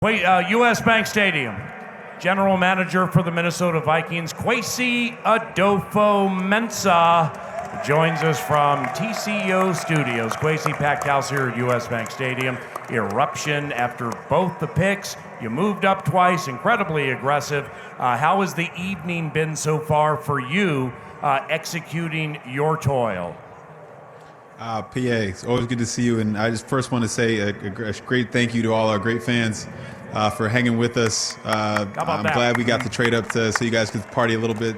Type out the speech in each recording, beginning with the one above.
Wait, U.S. Bank Stadium. General Manager for the Minnesota Vikings, Kwesi Adofo-Mensah, joins us from TCO Studios. Kwesi, packed house here at U.S. Bank Stadium. Eruption after both the picks. You moved up twice, incredibly aggressive. How has the evening been so far for you executing your toil? PA, it's always good to see you. And I just first want to say a great thank you to all our great fans for hanging with us. I'm glad we got the trade up so you guys could party a little bit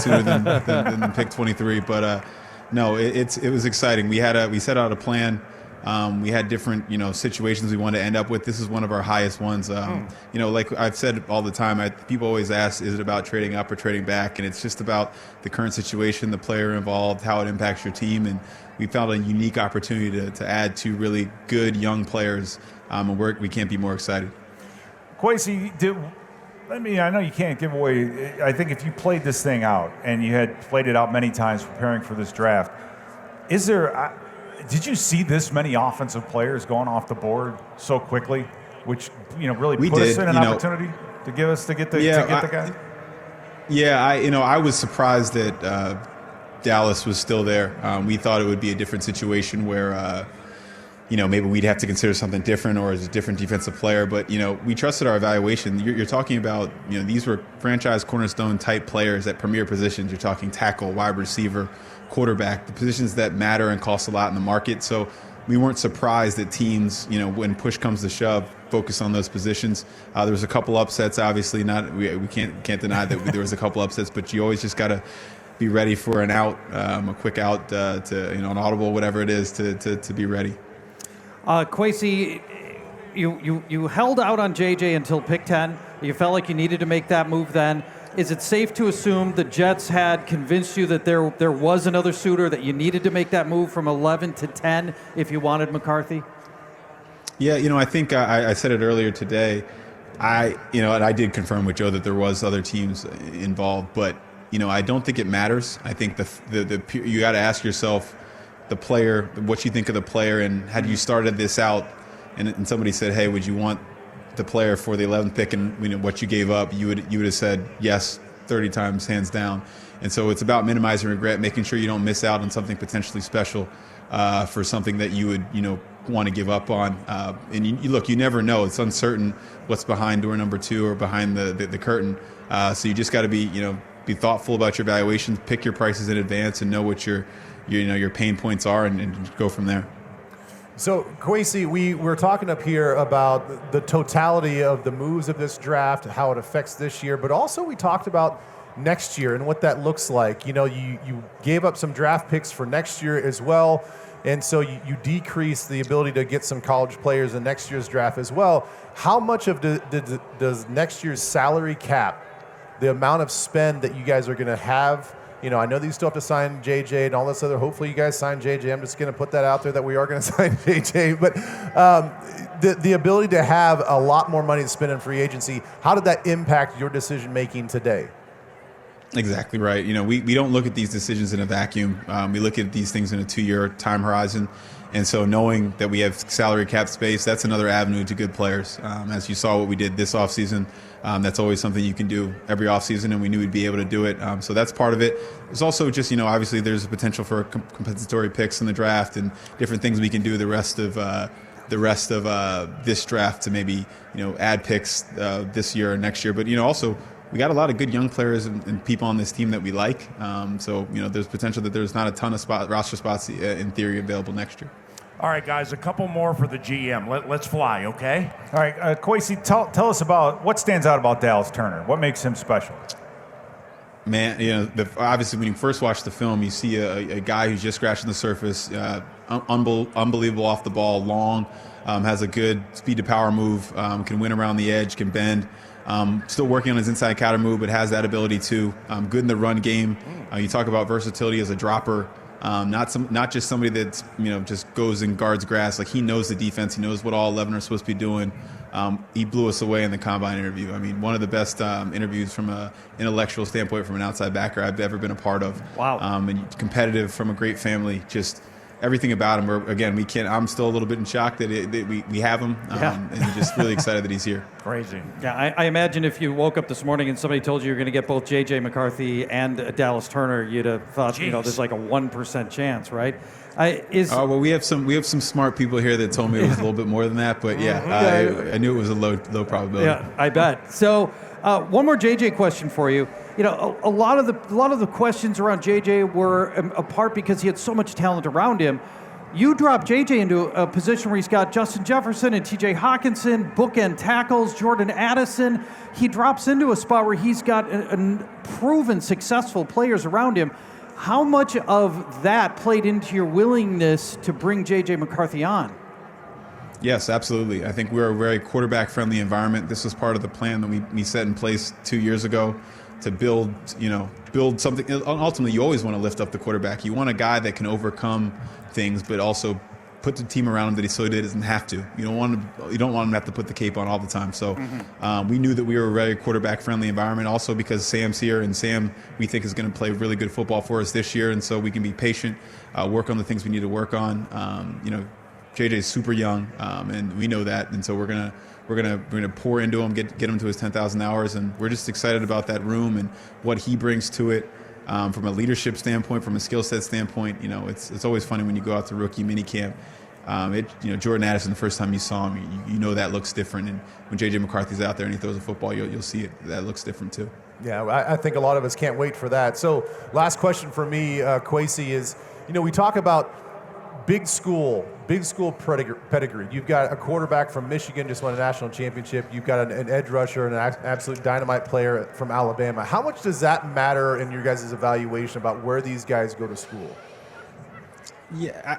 sooner than pick 23. But no, it was exciting. We set out a plan. We had different situations we wanted to end up with. This is one of our highest ones. Like I've said all the time, people always ask, is it about trading up or trading back? And it's just about the current situation, the player involved, how it impacts your team. And we found a unique opportunity to add two really good young players. And we can't be more excited. Kwesi, I know you can't give away. I think if you played this thing out and you had played it out many times preparing for this draft, did you see this many offensive players going off the board so quickly, which really put us in an opportunity to get the guy? Yeah, I was surprised that Dallas was still there. We thought it would be a different situation where maybe we'd have to consider something different or as a different defensive player. But, we trusted our evaluation. You're talking about, these were franchise cornerstone type players at premier positions. You're talking tackle, wide receiver, quarterback, the positions that matter and cost a lot in the market. So we weren't surprised that teams, when push comes to shove, focus on those positions. There was a couple upsets, obviously. We can't deny that there was a couple upsets, but you always just got to be ready for an out, a quick out to an audible, whatever it is, to be ready. Kwesi, you held out on JJ until pick 10. You felt like you needed to make that move then. Is it safe to assume the Jets had convinced you that there was another suitor, that you needed to make that move from 11 to 10 if you wanted McCarthy? Yeah, I think I said it earlier today. And I did confirm with Joe that there was other teams involved, but I don't think it matters. I think you got to ask yourself, the player, what you think of the player, and had you started this out and somebody said, hey, would you want the player for the 11th pick, and what you gave up, you would have said yes 30 times, hands down. And so it's about minimizing regret, making sure you don't miss out on something potentially special for something that you would want to give up on. And you never know. It's uncertain what's behind door number 2 or behind the curtain. So you just got to be thoughtful about your evaluations, pick your prices in advance, and know what your pain points are, and go from there. So, Kwesi, we were talking up here about the totality of the moves of this draft, how it affects this year, but also we talked about next year and what that looks like. You gave up some draft picks for next year as well, and so you decrease the ability to get some college players in next year's draft as well. How much of does next year's salary cap, the amount of spend that you guys are going to have? I know that you still have to sign JJ and all this other. Hopefully you guys sign JJ. I'm just going to put that out there that we are going to sign JJ. But the ability to have a lot more money to spend in free agency, how did that impact your decision making today? Exactly right. We don't look at these decisions in a vacuum. We look at these things in a 2-year time horizon. And so knowing that we have salary cap space, that's another avenue to good players. As you saw what we did this offseason, that's always something you can do every offseason, and we knew we'd be able to do it. So that's part of it. There's also just, obviously there's a potential for compensatory picks in the draft and different things we can do the rest of this draft to maybe, add picks this year or next year. But, also we got a lot of good young players and people on this team that we like. So, there's potential that there's not a ton of roster spots in theory available next year. All right, guys, a couple more for the GM. Let's fly, okay? All right, Kwesi, tell us about what stands out about Dallas Turner. What makes him special? Man, obviously when you first watch the film, you see a guy who's just scratching the surface, unbelievable off the ball, long, has a good speed to power move, can win around the edge, can bend. Still working on his inside counter move, but has that ability too. Good in the run game. You talk about versatility as a dropper. Not just somebody that's just goes and guards grass. Like, he knows the defense. He knows what all 11 are supposed to be doing. He blew us away in the combine interview. I mean, one of the best interviews from an intellectual standpoint from an outside backer I've ever been a part of. Wow. And competitive, from a great family. Just everything about him. Again, we can't. I'm still a little bit in shock that we have him, and just really excited that he's here. Crazy. Yeah, I imagine if you woke up this morning and somebody told you you're going to get both J.J. McCarthy and Dallas Turner, you'd have thought, there's like a 1% chance, right? Well, we have some smart people here that told me it was a little bit more than that, but I knew it was a low probability. Yeah, I bet. So, one more JJ question for you. A lot of the questions around JJ were apart because he had so much talent around him. You dropped JJ into a position where he's got Justin Jefferson and TJ Hawkinson, bookend tackles, Jordan Addison. He drops into a spot where he's got proven successful players around him. How much of that played into your willingness to bring J.J. McCarthy on? Yes, absolutely. I think we're a very quarterback-friendly environment. This was part of the plan that we set in place 2 years ago to build something. Ultimately, you always want to lift up the quarterback. You want a guy that can overcome things, but also put the team around him that he doesn't have to. You don't want him to have to put the cape on all the time. So we knew that we were a very quarterback-friendly environment. Also because Sam's here, and Sam we think is going to play really good football for us this year, and so we can be patient, work on the things we need to work on. JJ's super young, and we know that, and so we're gonna pour into him, get him to his 10,000 hours, and we're just excited about that room and what he brings to it. From a leadership standpoint, from a skill set standpoint, it's always funny when you go out to rookie minicamp. Jordan Addison, the first time you saw him, you know that looks different. And when J.J. McCarthy's out there and he throws a football, you'll see it. That looks different too. Yeah, I think a lot of us can't wait for that. So last question for me, Kwesi, is, we talk about big school pedigree. You've got a quarterback from Michigan, just won a national championship. You've got an edge rusher and an absolute dynamite player from Alabama. How much does that matter in your guys' evaluation about where these guys go to school? Yeah,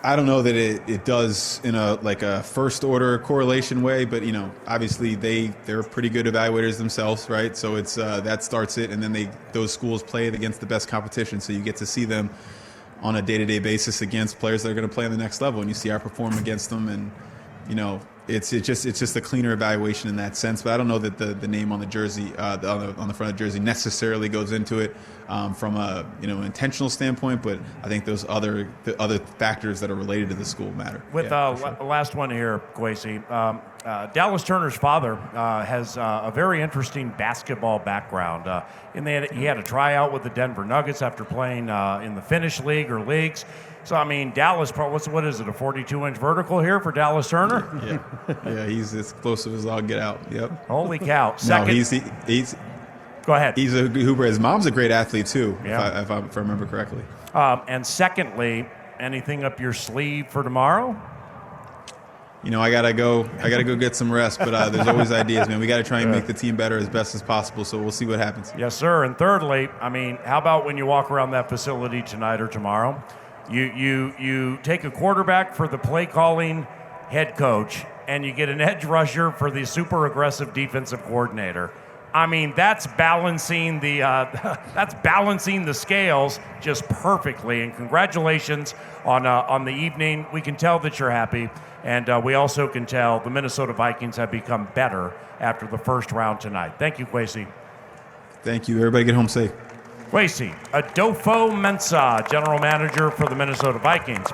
I don't know that it does in a first order correlation way, but obviously they're pretty good evaluators themselves, right? So it's that starts it, and then those schools play against the best competition, so you get to see them on a day-to-day basis against players that are going to play on the next level, and you see our perform against them, and it's just a cleaner evaluation in that sense. But I don't know that the name on the jersey, on the front of the jersey, necessarily goes into it from a an intentional standpoint. But I think the other factors that are related to the school matter. With sure. Last one here, Kwesi. Dallas Turner's father has a very interesting basketball background. He had a tryout with the Denver Nuggets after playing in the Finnish league or leagues. So, Dallas, what is it, a 42-inch vertical here for Dallas Turner? Yeah, he's as explosive as all get out. Yep. Holy cow. Second. No, he's Go ahead. He's a hooper. His mom's a great athlete, too, yeah. if I remember correctly. And secondly, anything up your sleeve for tomorrow? I gotta go get some rest, but there's always ideas, man. We gotta try and make the team better as best as possible, so we'll see what happens. Yes, sir. And thirdly, how about when you walk around that facility tonight or tomorrow, you take a quarterback for the play calling head coach, and you get an edge rusher for the super aggressive defensive coordinator. That's balancing the scales just perfectly. And congratulations on the evening. We can tell that you're happy, and we also can tell the Minnesota Vikings have become better after the first round tonight. Thank you, Kwesi. Thank you. Everybody get home safe. Kwesi Adofo-Mensah, general manager for the Minnesota Vikings.